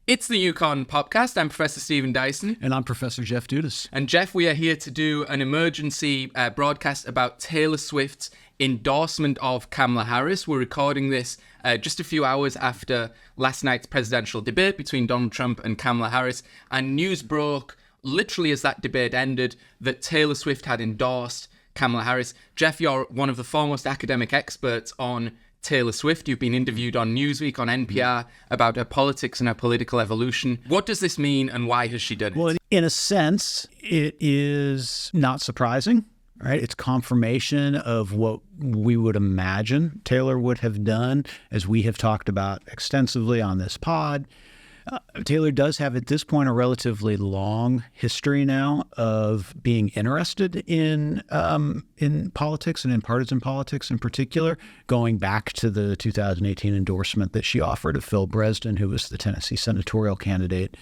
It's the Yukon Podcast. I'm Professor Stephen Dyson. And I'm Professor Jeff Dudas. And Jeff, we are here to do an emergency broadcast about Taylor Swift's endorsement of Kamala Harris. We're recording this just a few hours after last night's presidential debate between Donald Trump and Kamala Harris. And news broke literally as that debate ended that Taylor Swift had endorsed Kamala Harris. Jeff, you're one of the foremost academic experts on Taylor Swift. You've been interviewed on Newsweek, on NPR, about her politics and her political evolution. What does this mean and why has she done it? Well, in a sense, it is not surprising, right? It's confirmation of what we would imagine Taylor would have done, as we have talked about extensively on this pod. Taylor does have, at this point, a relatively long history now of being interested in politics and in partisan politics in particular, going back to the 2018 endorsement that she offered of Phil Bresden, who was the Tennessee senatorial candidate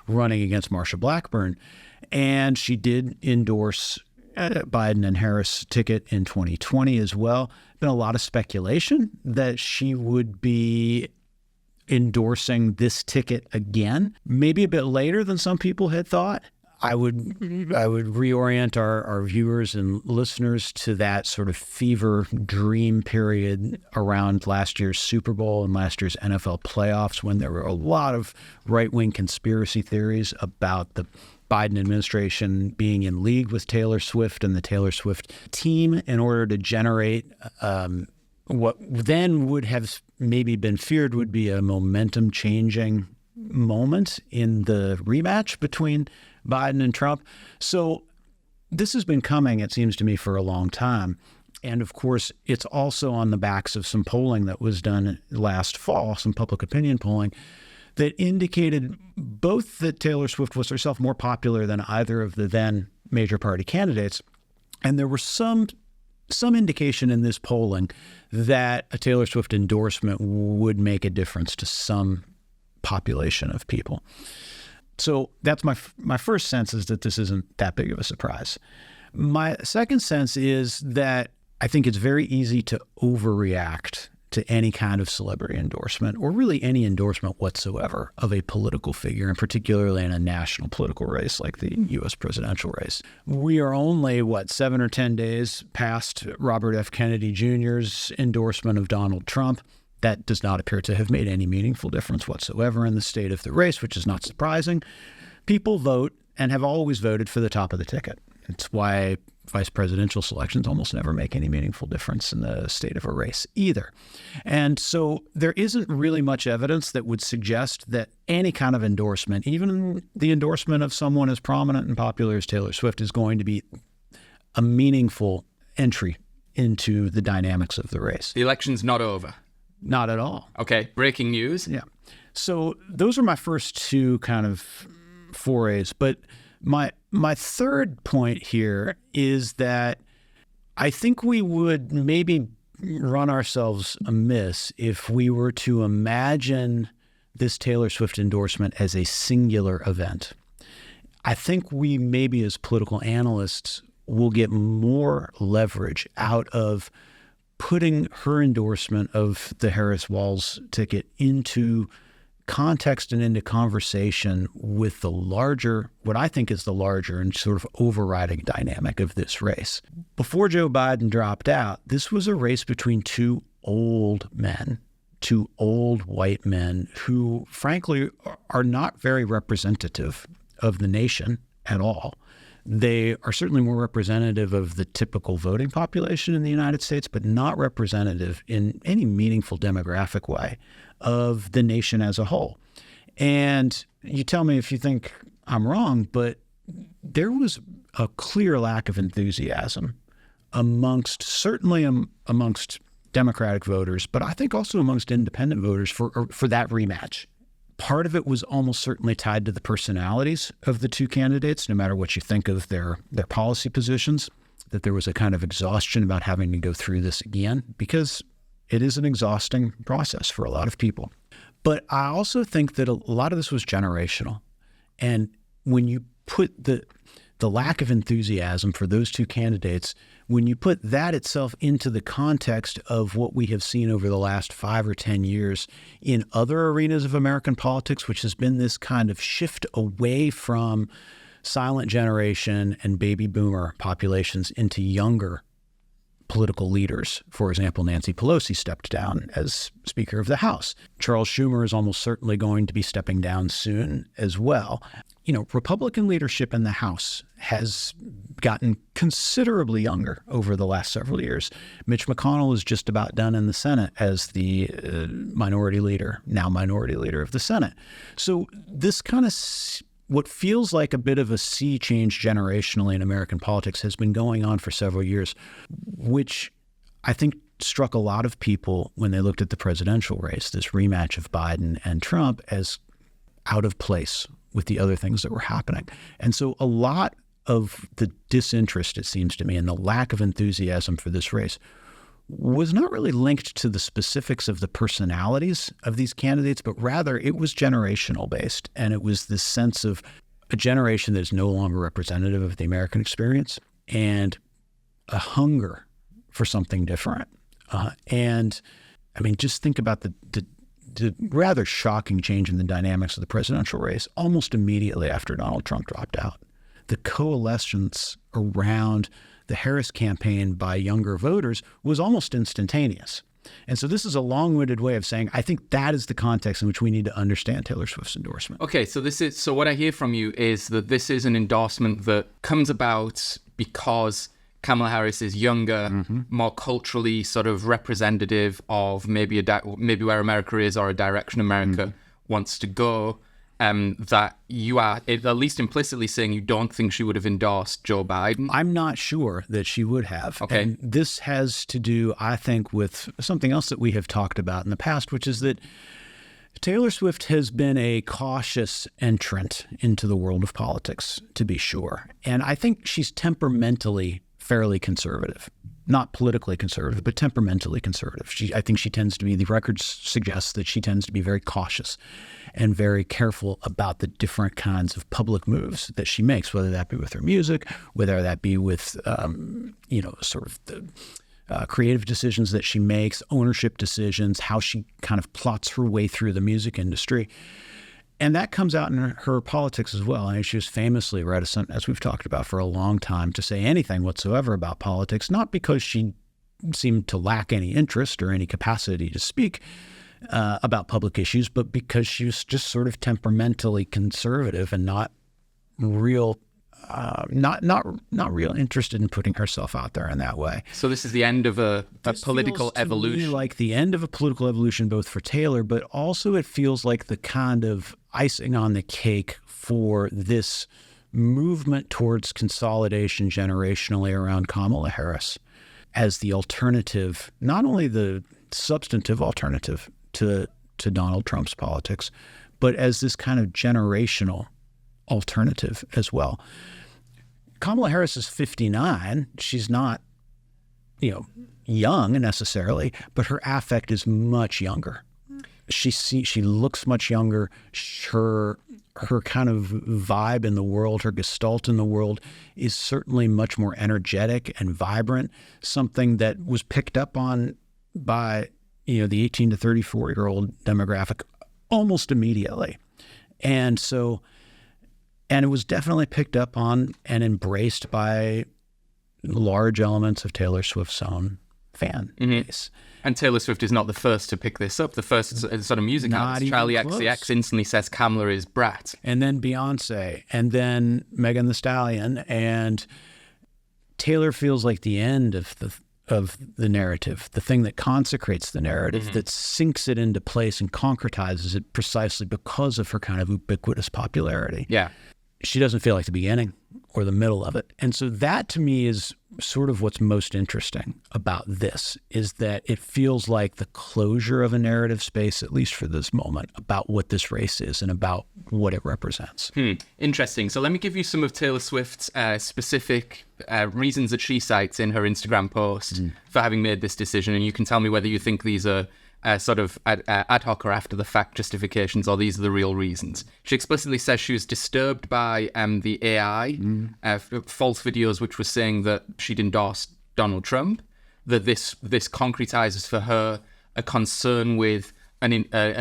running against Marsha Blackburn. And she did endorse Biden and Harris ticket in 2020 as well. Been a lot of speculation that she would be endorsing this ticket again, maybe a bit later than some people had thought. I would reorient our viewers and listeners to that sort of fever dream period around last year's Super Bowl and last year's NFL playoffs, when there were a lot of right-wing conspiracy theories about the Biden administration being in league with Taylor Swift and the Taylor Swift team in order to generate what then would have maybe been feared would be a momentum-changing moment in the rematch between Biden and Trump. So this has been coming, it seems to me, for a long time. And of course, it's also on the backs of some polling that was done last fall, some public opinion polling, that indicated both that Taylor Swift was herself more popular than either of the then major party candidates. And there were some indication in this polling that a Taylor Swift endorsement would make a difference to some population of people. So that's my first sense, is that this isn't that big of a surprise. My second sense is that I think it's very easy to overreact to any kind of celebrity endorsement, or really any endorsement whatsoever of a political figure, and particularly in a national political race like the U.S. presidential race. We are only, 7 or 10 days past Robert F. Kennedy Jr.'s endorsement of Donald Trump. That does not appear to have made any meaningful difference whatsoever in the state of the race, which is not surprising. People vote and have always voted for the top of the ticket. It's why vice presidential selections almost never make any meaningful difference in the state of a race either. And so there isn't really much evidence that would suggest that any kind of endorsement, even the endorsement of someone as prominent and popular as Taylor Swift, is going to be a meaningful entry into the dynamics of the race. The election's not over. Not at all. Okay, breaking news. Yeah. So those are my first two kind of forays. But my third point here is that I think we would maybe run ourselves amiss if we were to imagine this Taylor Swift endorsement as a singular event. I think we maybe, as political analysts, will get more leverage out of putting her endorsement of the Harris-Walz ticket into context and into conversation with the larger, what I think is the larger and sort of overriding dynamic of this race. Before Joe Biden dropped out, this was a race between two old men, two old white men who, frankly, are not very representative of the nation at all. They are certainly more representative of the typical voting population in the United States, but not representative in any meaningful demographic way of the nation as a whole. And you tell me if you think I'm wrong, but there was a clear lack of enthusiasm certainly amongst Democratic voters, but I think also amongst independent voters for that rematch. Part of it was almost certainly tied to the personalities of the two candidates, no matter what you think of their policy positions, that there was a kind of exhaustion about having to go through this again, because it is an exhausting process for a lot of people. But I also think that a lot of this was generational. And when you put the lack of enthusiasm for those two candidates when you put that itself into the context of what we have seen over the last 5 or 10 years in other arenas of American politics, which has been this kind of shift away from silent generation and baby boomer populations into younger political leaders. For example, Nancy Pelosi stepped down as Speaker of the House. Charles Schumer is almost certainly going to be stepping down soon as well. Republican leadership in the House has gotten considerably younger over the last several years. Mitch McConnell is just about done in the Senate as the minority leader of the Senate. So this kind of what feels like a bit of a sea change generationally in American politics has been going on for several years, which I think struck a lot of people when they looked at the presidential race, this rematch of Biden and Trump, as out of place with the other things that were happening. And so a lot of the disinterest, it seems to me, and the lack of enthusiasm for this race was not really linked to the specifics of the personalities of these candidates, but rather it was generational based. And it was this sense of a generation that is no longer representative of the American experience and a hunger for something different. Just think about the rather shocking change in the dynamics of the presidential race almost immediately after Donald Trump dropped out. The coalescence around the Harris campaign by younger voters was almost instantaneous. And so this is a long-winded way of saying, I think that is the context in which we need to understand Taylor Swift's endorsement. Okay, so what I hear from you is that this is an endorsement that comes about because Kamala Harris is younger, more culturally sort of representative of maybe where America is or a direction America wants to go. That you are at least implicitly saying you don't think she would have endorsed Joe Biden. I'm not sure that she would have. Okay. And this has to do, I think, with something else that we have talked about in the past, which is that Taylor Swift has been a cautious entrant into the world of politics, to be sure. And I think she's temperamentally fairly conservative. Not politically conservative, but temperamentally conservative. I think she tends to be, the record suggests that she tends to be very cautious and very careful about the different kinds of public moves that she makes, whether that be with her music, whether that be with, the creative decisions that she makes, ownership decisions, how she kind of plots her way through the music industry. And that comes out in her politics as well. I mean, she was famously reticent, as we've talked about for a long time, to say anything whatsoever about politics, not because she seemed to lack any interest or any capacity to speak about public issues, but because she was just sort of temperamentally conservative and not real interested in putting herself out there in that way. So this is the end of a political evolution. To me like the end of a political evolution, both for Taylor, but also it feels like the kind of icing on the cake for this movement towards consolidation generationally around Kamala Harris as the alternative, not only the substantive alternative to Donald Trump's politics, but as this kind of generational alternative as well. Kamala Harris is 59. She's not, young necessarily, but her affect is much younger. She looks much younger. Her kind of vibe in the world, her gestalt in the world is certainly much more energetic and vibrant, something that was picked up on by, the 18 to 34-year-old demographic almost immediately. And it was definitely picked up on and embraced by large elements of Taylor Swift's own fan base. And Taylor Swift is not the first to pick this up. The first sort of music artist, Charlie XCX, instantly says Kamala is brat. And then Beyonce, and then Megan Thee Stallion, and Taylor feels like the end of the narrative, the thing that consecrates the narrative, that sinks it into place and concretizes it precisely because of her kind of ubiquitous popularity. Yeah. She doesn't feel like the beginning or the middle of it. And so that to me is sort of what's most interesting about this, is that it feels like the closure of a narrative space, at least for this moment, about what this race is and about what it represents. Interesting. So let me give you some of Taylor Swift's specific reasons that she cites in her Instagram post for having made this decision. And you can tell me whether you think these are sort of ad hoc or after the fact justifications, or these are the real reasons. She explicitly says she was disturbed by the AI false videos which were saying that she'd endorsed Donald Trump, that this concretizes for her a concern with an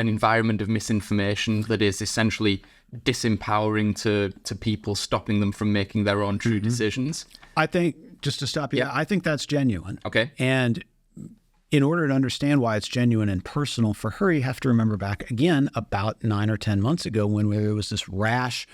environment of misinformation that is essentially disempowering to people, stopping them from making their own true decisions. I think, just to stop you, I think that's genuine. Okay. And in order to understand why it's genuine and personal for her, you have to remember back again about 9 or 10 months ago when there was this rash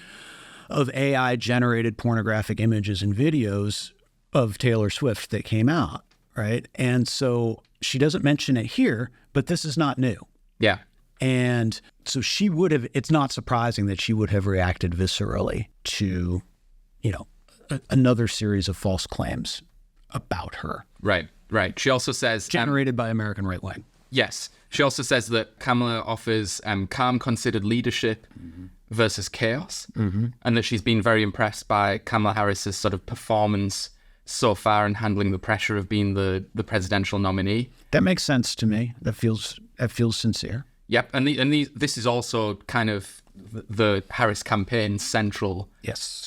of AI-generated pornographic images and videos of Taylor Swift that came out, right? And so she doesn't mention it here, but this is not new. Yeah. And so she would have, it's not surprising that she would have reacted viscerally to, another series of false claims about her. Right. She also says... generated by American right wing. Yes. She also says that Kamala offers calm, considered leadership versus chaos, and that she's been very impressed by Kamala Harris's sort of performance so far in handling the pressure of being the presidential nominee. That makes sense to me. That feels sincere. Yep, and this is also kind of the Harris campaign's central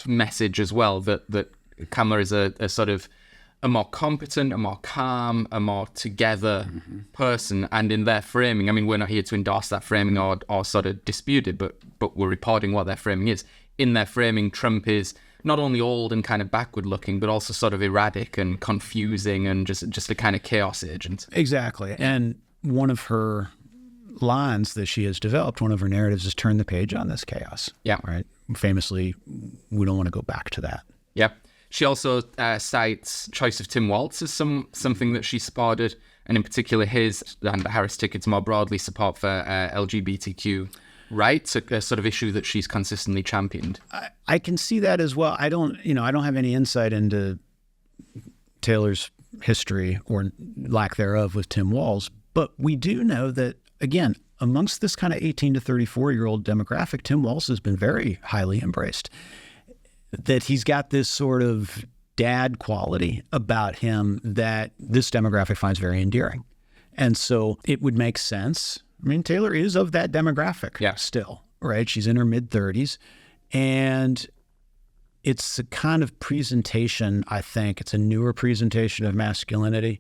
message as well, that Kamala is a sort of a more competent, a more calm, a more together person. And in their framing, I mean, we're not here to endorse that framing or sort of dispute it, but we're reporting what their framing is. In their framing, Trump is not only old and kind of backward looking, but also sort of erratic and confusing and just a kind of chaos agent. Exactly. And one of her lines that she has developed, one of her narratives, is turn the page on this chaos. Yeah. Right. Famously, we don't want to go back to that. Yep. She also cites choice of Tim Walz as something that she supported, and in particular his and the Harris tickets more broadly support for LGBTQ rights, a sort of issue that she's consistently championed. I can see that as well. I don't have any insight into Taylor's history or lack thereof with Tim Walz, but we do know that, again, amongst this kind of 18 to 34-year-old demographic, Tim Walz has been very highly embraced. That he's got this sort of dad quality about him that this demographic finds very endearing. And so it would make sense. I mean, Taylor is of that demographic still, right? She's in her mid-30s. And it's a kind of presentation, I think, it's a newer presentation of masculinity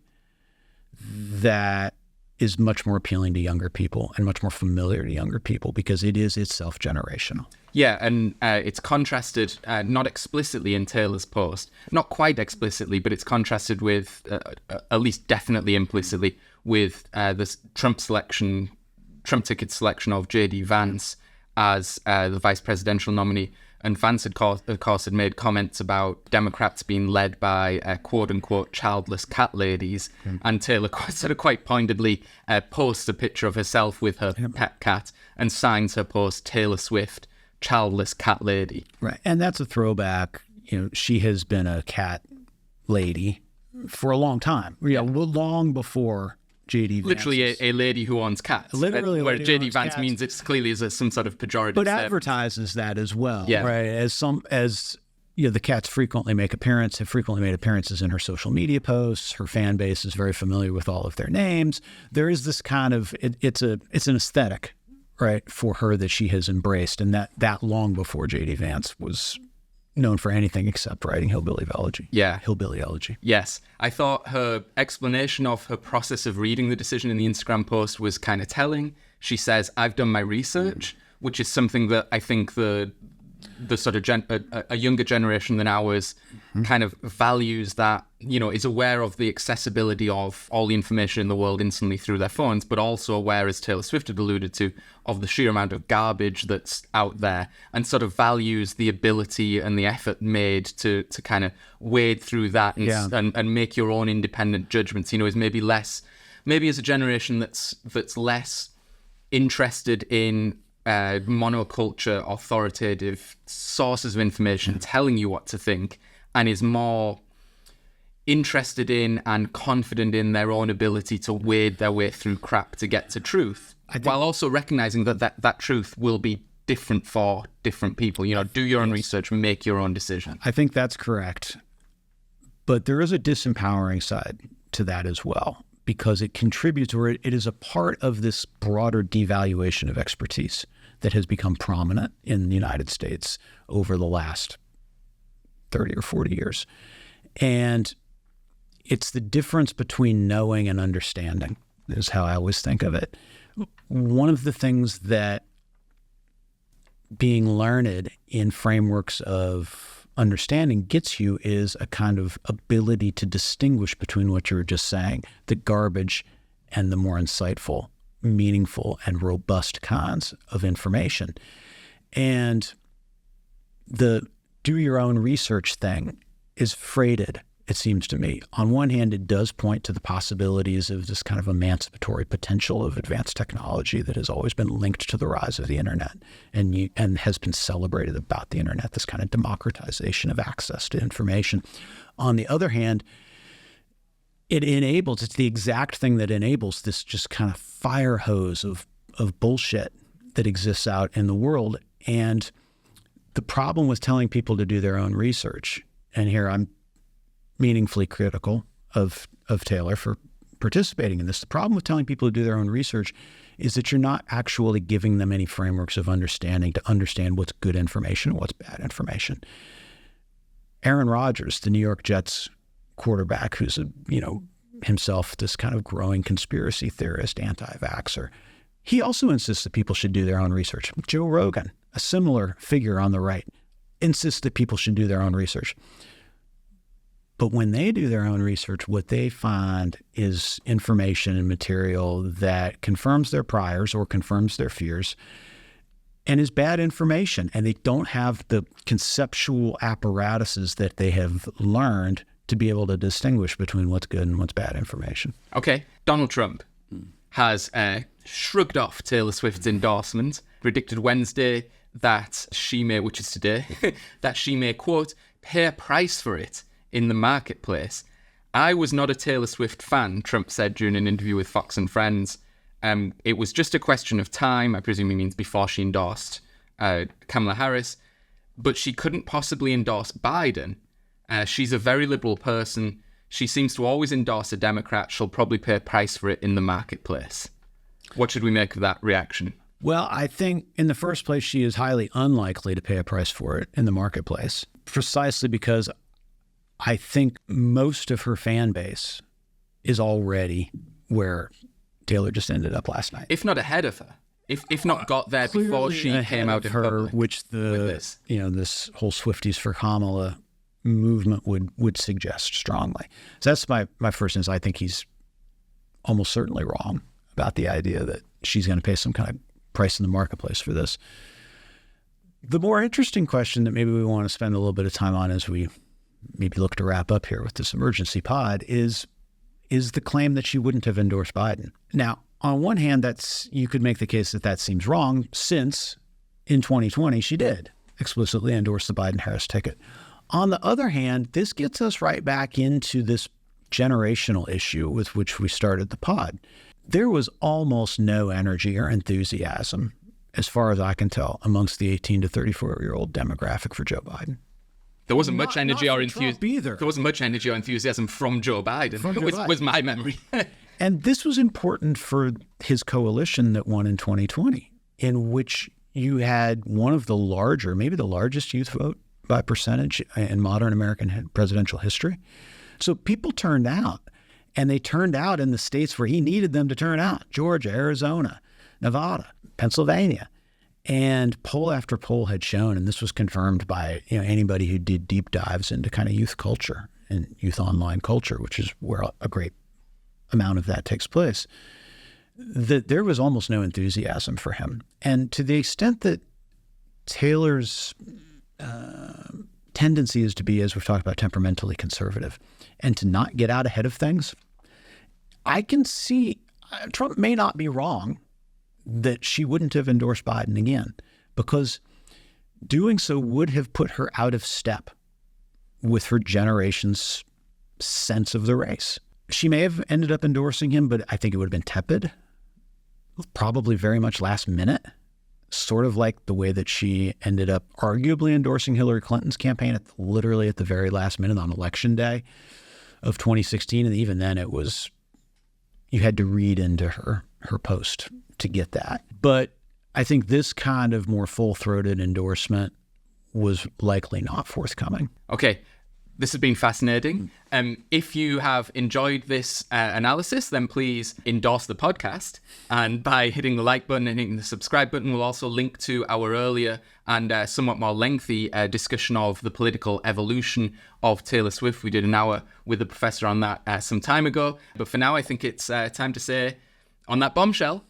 that is much more appealing to younger people and much more familiar to younger people because it is itself generational. Yeah, and it's contrasted, not explicitly in Taylor's post, not quite explicitly, but it's contrasted with, at least definitely implicitly, with this Trump ticket selection of J.D. Vance as the vice presidential nominee. And Vance, of course, had made comments about Democrats being led by quote-unquote childless cat ladies. And Taylor sort of quite pointedly posts a picture of herself with her pet cat and signs her post, Taylor Swift, childless cat lady. Right. And that's a throwback. She has been a cat lady for a long time. Long before J.D. Vance. Literally a lady who owns cats. Literally, where J.D. Vance means it's clearly as some sort of pejorative. But advertises that as well, right? As the cats have frequently made appearances in her social media posts. Her fan base is very familiar with all of their names. There is this kind of it's an aesthetic, right, for her that she has embraced, and that long before J.D. Vance was known for anything except writing hillbilly elegy. Yeah. Hillbilly elegy. Yes. I thought her explanation of her process of reading the decision in the Instagram post was kind of telling. She says, I've done my research, which is something that I think the sort of a younger generation than ours kind of values, that, is aware of the accessibility of all the information in the world instantly through their phones, but also aware, as Taylor Swift had alluded to, of the sheer amount of garbage that's out there, and sort of values the ability and the effort made to kind of wade through that and make your own independent judgments. Is maybe as a generation that's less interested in monoculture, authoritative sources of information telling you what to think, and is more interested in and confident in their own ability to wade their way through crap to get to truth, while also recognizing that truth will be different for different people. Do your own research, make your own decision. I think that's correct. But there is a disempowering side to that as well, because it contributes, or it is a part of this broader devaluation of expertise that has become prominent in the United States over the last 30 or 40 years. And It's the difference between knowing and understanding is how I always think of it. One of the things that being learned in frameworks of understanding gets you is a kind of ability to distinguish between what you were just saying, the garbage and the more insightful, meaningful, and robust kinds of information. And the do your own research thing is freighted, it seems to me. On one hand, it does point to the possibilities of this kind of emancipatory potential of advanced technology that has always been linked to the rise of the internet and has been celebrated about the internet, this kind of democratization of access to information. On the other hand, it's the exact thing that enables this just kind of fire hose of bullshit that exists out in the world. And the problem with telling people to do their own research, and here I'm meaningfully critical of Taylor for participating in this. The problem with telling people to do their own research is that you're not actually giving them any frameworks of understanding to understand what's good information and what's bad information. Aaron Rodgers, the New York Jets quarterback, who's himself this kind of growing conspiracy theorist, anti-vaxxer, he also insists that people should do their own research. Joe Rogan, a similar figure on the right, insists that people should do their own research. But when they do their own research, what they find is information and material that confirms their priors or confirms their fears and is bad information. And they don't have the conceptual apparatuses that they have learned to be able to distinguish between what's good and what's bad information. Okay, Donald Trump has shrugged off Taylor Swift's endorsement, predicted Wednesday that she may, which is today, that she may, quote, pay a price for it in the marketplace. I was not a Taylor Swift fan, Trump said during an interview with Fox and Friends. It was just a question of time, I presume he means before she endorsed Kamala Harris, but she couldn't possibly endorse Biden. She's a very liberal person. She seems to always endorse a Democrat. She'll probably pay a price for it in the marketplace. What should we make of that reaction? Well, I think in the first place, she is highly unlikely to pay a price for it in the marketplace, precisely because I think most of her fan base is already where Taylor just ended up last night. If not ahead of her. If not got there before she came out in public. Which this whole Swifties for Kamala movement would suggest strongly. So that's my first instance. I think he's almost certainly wrong about the idea that she's going to pay some kind of price in the marketplace for this. The more interesting question that maybe we want to spend a little bit of time on as we maybe look to wrap up here with this emergency pod is the claim that she wouldn't have endorsed Biden. Now, on one hand, you could make the case that seems wrong, since in 2020 she did explicitly endorse the Biden-Harris ticket. On the other hand, this gets us right back into this generational issue with which we started the pod. There was almost no energy or enthusiasm, as far as I can tell, amongst the 18 to 34-year-old demographic for Joe Biden. There wasn't much energy or enthusiasm. There wasn't much energy or enthusiasm from Joe Biden. Was my memory. And this was important for his coalition that won in 2020, in which you had one of the larger, maybe the largest youth vote by percentage in modern American presidential history. So people turned out, and they turned out in the states where he needed them to turn out: Georgia, Arizona, Nevada, Pennsylvania. And poll after poll had shown, and this was confirmed by anybody who did deep dives into kind of youth culture and youth online culture, which is where a great amount of that takes place, that there was almost no enthusiasm for him. And to the extent that Taylor's tendency is to be, as we've talked about, temperamentally conservative and to not get out ahead of things, I can see Trump may not be wrong that she wouldn't have endorsed Biden again, because doing so would have put her out of step with her generation's sense of the race. She may have ended up endorsing him, but I think it would have been tepid, probably very much last minute, sort of like the way that she ended up arguably endorsing Hillary Clinton's campaign literally at the very last minute on Election Day of 2016. And even then you had to read into her post to get that. But I think this kind of more full-throated endorsement was likely not forthcoming. Okay. This has been fascinating. If you have enjoyed this analysis, then please endorse the podcast. And by hitting the like button and hitting the subscribe button, we'll also link to our earlier and somewhat more lengthy discussion of the political evolution of Taylor Swift. We did an hour with the professor on that some time ago. But for now, I think it's time to say, on that bombshell,